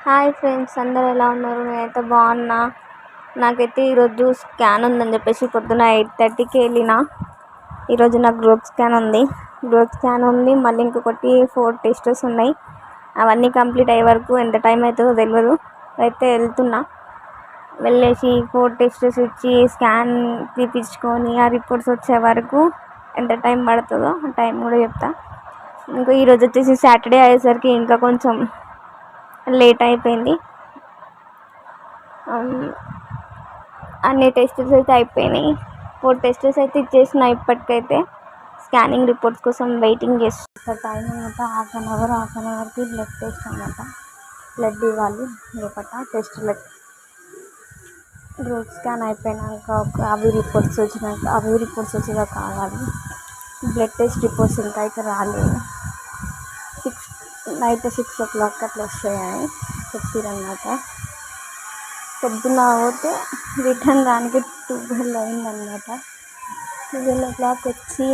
Hi friends, అందరూ ఎలా ఉన్నారు? నేనైతే బాగున్నా. నాకైతే ఈరోజు స్కాన్ ఉందని చెప్పేసి పొద్దున 8:30కి వెళ్ళిన. ఈరోజు నాకు గ్రోత్ స్కాన్ ఉంది. మళ్ళీ ఇంకొకటి 4 టెస్టెస్ ఉన్నాయి. అవన్నీ కంప్లీట్ అయ్యే వరకు ఎంత టైం అవుతుందో తెలియదు. అయితే వెళ్తున్నా. వెళ్ళేసి 4 టెస్టెస్ ఇచ్చి స్కాన్ తీపించుకొని ఆ రిపోర్ట్స్ వచ్చే వరకు ఎంత టైం పడుతుందో ఆ టైం కూడా చెప్తా. ఇంకా ఈరోజు వచ్చేసి సాటర్డే అయ్యేసరికి ఇంకా కొంచెం లేట్ అయిపోయింది. అన్ని టెస్టెస్ అయితే అయిపోయినాయి. 4 టెస్టెస్ అయితే ఇచ్చేసిన. ఇప్పటికైతే స్కానింగ్ రిపోర్ట్స్ కోసం వెయిటింగ్ చేస్తా. టైం అనమాట హాఫ్ అన్ అవర్కి బ్లడ్ టెస్ట్ అనమాట. బ్లడ్ ఇవ్వాలి రేపట టెస్టులకి. గ్రోత్ స్కాన్ అయిపోయినాక అవి రిపోర్ట్స్ వచ్చేదాకా కావాలి. బ్లడ్ టెస్ట్ రిపోర్ట్స్ ఇంకా అయితే రాలేదు. నైట్ 6 o'clock అట్లా వస్తాయని చెప్పారన్నమాట. పొద్దున్న పోతే రిటర్న్ దానికి 12 అయిందన్నమాట. 12 o'clock వచ్చి